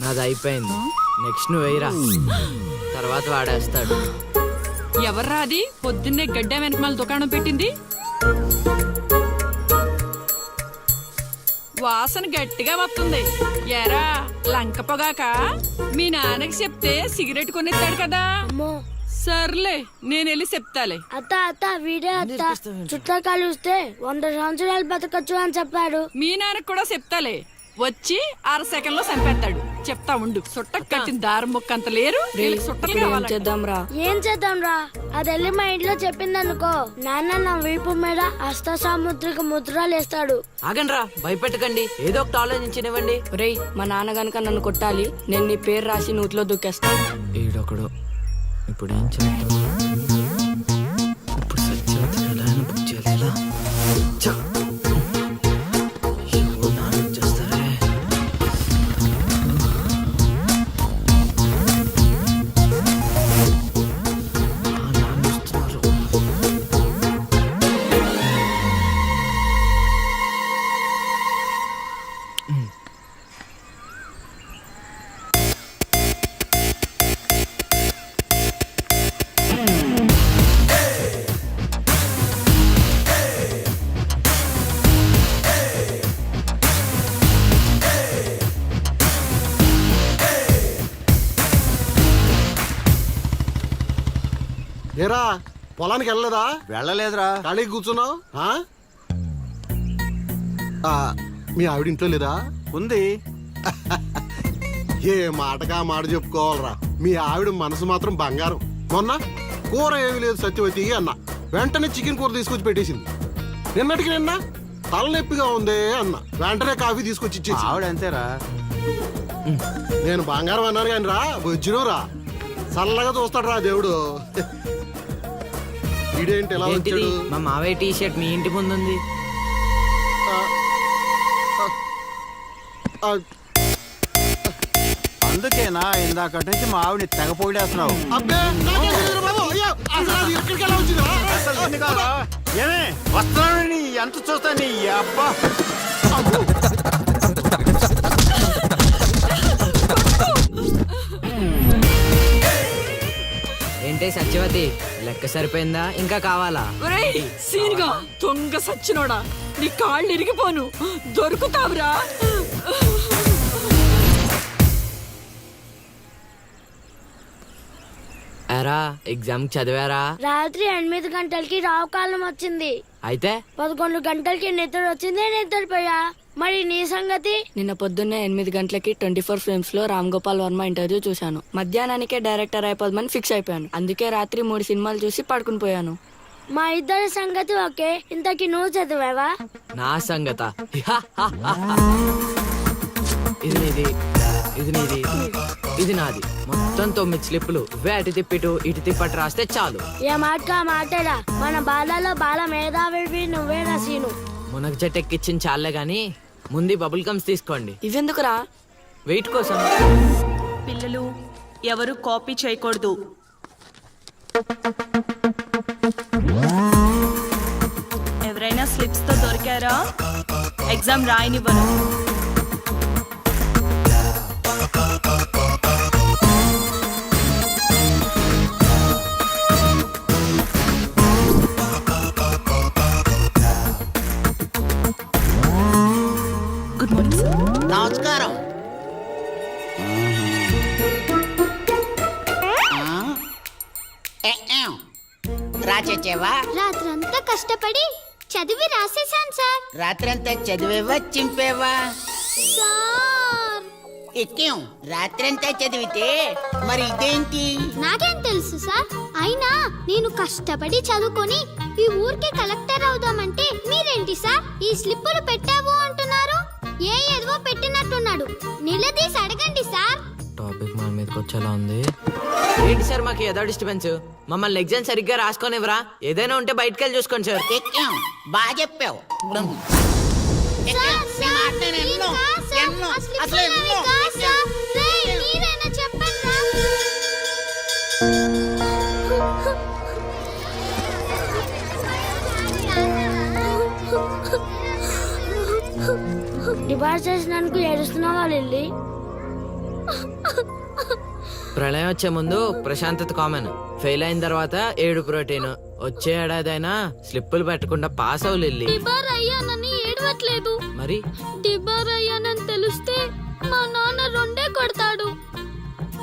నాది అయిపోయింది. నెక్స్ట్ నువ్వు వేయరా, తర్వాత వాడేస్తాడు. ఎవర్రా అది పొద్దున్నే గడ్డ వెనకమాల దుకాణం పెట్టింది? వాసన గట్టిగా వస్తుంది. ఎరా లంక పొగాక? మీ నాన్నకి చెప్తే సిగరెట్ కొనిస్తాడు కదా. సర్లే నేను వెళ్ళి చెప్తాలే. అత్త అత్త వీడే అత్త చుట్టూ కలిస్తే 100 సంవత్సరాలు బతకచ్చు అని చెప్పాడు. మీ నాన్నకి కూడా చెప్తాలే, వచ్చి 6 సెకండ్లో చంపేస్తాడు. చెప్తా ఉండు. సుట్ట కట్టిన దారం ముక్క అంత లేరు. ఏం చేద్దాం రా? అది వెళ్ళి మా ఇంట్లో చెప్పింది అనుకో, నాన్న నా వీపు మీద హస్త సాముద్రిక ముద్రలు వేస్తాడు. ఆగండ్రా, భయపెట్టకండి, ఏదో ఒకటి ఆలోచించనివ్వండి. రేయ్, మా నాన్న గనక నన్ను కొట్టాలి, నేను నీ పేరు రాసి నూతిలో దూకేస్తాను. ఈడొకడు. ఇప్పుడు ఏం చేద్దాం? ఇప్పుడు సత్యవతి ఎలా బుక్ చేయాలి? ఏరా పొలానికి వెళ్ళలేదా? వెళ్ళలేదురా. ఖాళీకి కూర్చున్నావు? మీ ఆవిడ ఇంట్లో లేదా? ఉంది. ఏ మాటగా మాట చెప్పుకోవాలరా, మీ ఆవిడ మనసు మాత్రం బంగారం. మొన్న కూర ఏమి లేదు సత్యవతి అన్న, వెంటనే చికెన్ కూర తీసుకొచ్చి పెట్టేసింది. నిన్నటికి నిన్న తలనొప్పిగా ఉంది అన్న, వెంటనే కాఫీ తీసుకొచ్చి ఇచ్చేసి. ఆవిడ అంతేరా. నేను బంగారం అన్నాను కానీ రా వచ్చినరా, చల్లగా చూస్తాడు రా దేవుడు. ఇదేంటి ఎలా వచ్చాడు? మా మావయ్య టీ షర్ట్ మీ ఇంటి ముందుంది. అందుకేనా ఇందాక నుంచి మా ఆవిడని తెగ పొగిడేస్తున్నావు? ఏమే వస్తున్నాను, ఎంత చూస్తాను అబ్బా. ఏంటే సత్యవతి, లెక్క సరిపోయిందా? ఇంకా కావాలా? సీన్గా దొంగ సచ్చినోడా, నీ కాళ్ళు ఇరిగిపోను, దొరుకుతావురా. ఎరా ఎగ్జామ్ చదివారా? రాత్రి 8 గంటలకి రావు కాలం వచ్చింది. అయితే 11 గంటలకి నిద్ర వచ్చింది, నిద్రపోయా. మరి నీ సంగతి? నిన్న పొద్దున్నే 8 గంటలకి 24 ఫ్రేమ్స్ లో రామ్ గోపాల్ వర్మ ఇంటర్వ్యూ చూశాను. మధ్యాహ్నానికే డైరెక్టర్ అయిపోదామని ఫిక్స్ అయిపోయాను. అందుకే రాత్రి 3 సినిమాలు చూసి పడుకుని పోయాను. మా ఇద్దరి సంగతి ఓకే. ఇంతకి నువ్వు చదివావా? నా సంగత ఇది నీది, ఇది నీది, ఇది నాది. మొత్తం 9 స్లిప్పులు. ఇవే అటు తిప్పిటు ఇటు తిప్పటి రాస్తే చాలు. ఏ మాటగా మాటరా, మన బాలలో బాల మేధావి నువ్వే రసీను. మునగ చెట్టు ఎక్కిచ్చిన చాలే గాని ముందు బబుల్ గమ్స్ తీసుకోండి. ఇవెందుకురా? వెయిట్ కోసం. పిల్లలు ఎవరు కాపీ చేయకూడదు. ఎవరైనా స్లిప్స్ తో దొరికారా? ఎగ్జామ్ రాయనివ్వను. Good morning sir. నమస్కారం. రాచేవా? రాత్రంతా కష్టపడి చదివి రాసేసాను సార్. రాత్రంతా చదివేవా చింపేవా? సార్ ఎక్కేం రాత్రంతా చదివితే మరి ఇదేంటి? నాకేం తెలుసు సార్. అయినా నేను కష్టపడి చదువుకొని ఈ ఊరికి కలెక్టర్ అవుదామంటే మీరేంటి సార్ ఈ స్లిప్పులు పెట్టావు అంటున్నారు? ఏ ఏదో పెట్టినట్టున్నాడు. నిలదీసి అడగండి సార్. టాపిక్ మన మీదకి వచ్చేలా ఉంది. ఏంటి సార్ మాకు ఏదో డిస్టర్బెన్స్? మమ్మల్ని ఎగ్జామ్ సరిగ్గా రాసుకొనివ్వరా? ఏదైనా ఉంటే బయటకు వెళ్ళి చూసుకోండి సార్. ఎక్కేం బాగా చెప్పావు. సిఫార్సు చేసినందుకు ఏడుస్తున్నావా లిల్లీ? ప్రళయం వచ్చే ముందు ప్రశాంతత కామన్, ఫెయిల్ అయిన తర్వాత ఏడు ప్రోటీన్. వచ్చే ఏడాదైనా స్లిప్పులు పెట్టకుండా పాస్ అవ్వు లిల్లీ. డిబార్ అయ్యానని ఏడవట్లేదు. మరి డిబార్ అయ్యానని తెలిస్తే మా నాన్న 2 కొడతాడు.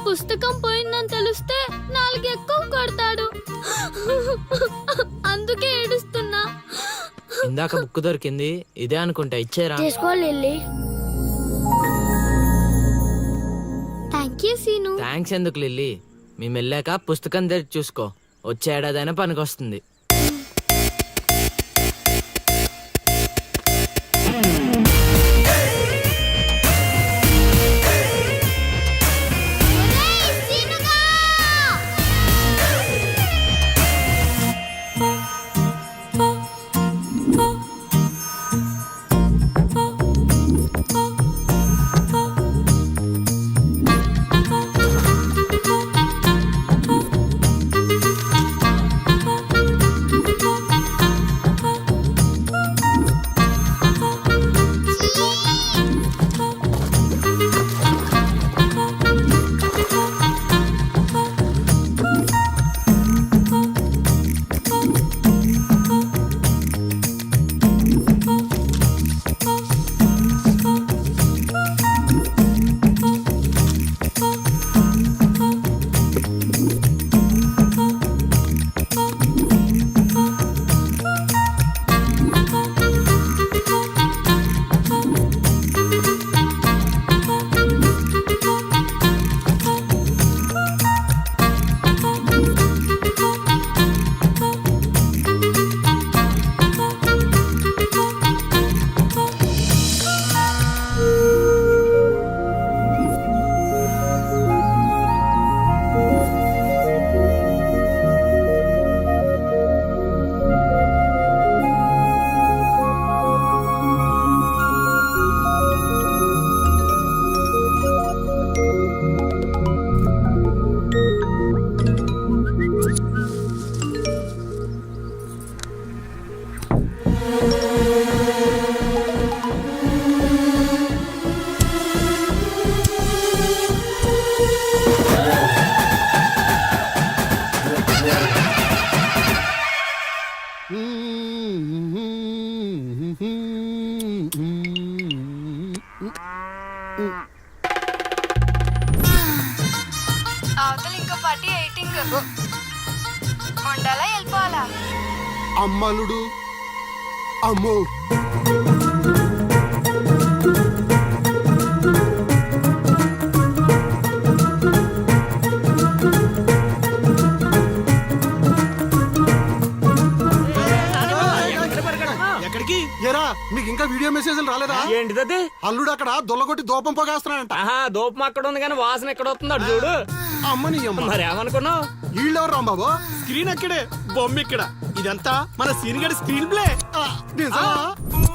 పుస్తకం పోయిందని తెలిస్తే 4 ఎక్కువ కొడతాడు. అందుకే ఏడుస్తున్నా. ఇందాక బుక్ దొరికింది, ఇదే అనుకుంటా, ఇచ్చేరా. తీసుకో Lily. Thank you Seenu. Thanks ఎందుకు లిల్లీ, మేము వెళ్ళాక పుస్తకం తెరిచి చూసుకో, వచ్చే ఏడాదైనా పనికొస్తుంది. ఒరేయ్ సీనుగా! అవతల ఇంకో పార్టీ 18 ఉండాలా వెళ్ళిపోవాలా? అమ్మలుడు అమ్మో. ఎక్కడికి? ఏరా నీకు ఇంకా వీడియో మెసేజ్లు రాలేదా? ఏంటిదది? అల్లుడు అక్కడ దొల్లగొట్టి దూపం పొగేస్తున్నాడంట. ఆహా, దూపం అక్కడ ఉంది కానీ వాసన ఎక్కడ వస్తుంది అటు చూడు. అమ్మని అమ్మ, మరి ఏమనుకున్నావు? వీళ్ళెవరు రాంబాబు? స్క్రీన్ అక్కడే, బొమ్మ ఇక్కడ. ఇదంతా మన సీన్ గడి స్క్రీన్ ప్లే. నిజమా?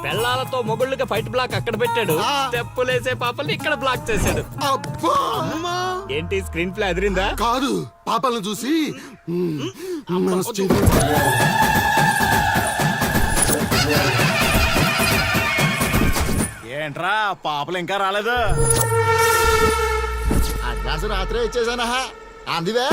పెళ్ళాలతో మొగుళ్ళుగా ఫైట్ బ్లాక్ అక్కడ పెట్టాడు, తెప్పులేసే పాపల్ని ఇక్కడ బ్లాక్ చేశాడు. అబ్బా అమ్మా. ఏంటి స్క్రీన్ ప్లే అదిరిందా? కాదు, పాపలను చూసి మనసు చెంది. ఏంట్రా పాపలు ఇంకా రాలేదు? అడ్వాన్స్ రాత్రే ఇచ్చేసానా? అందివే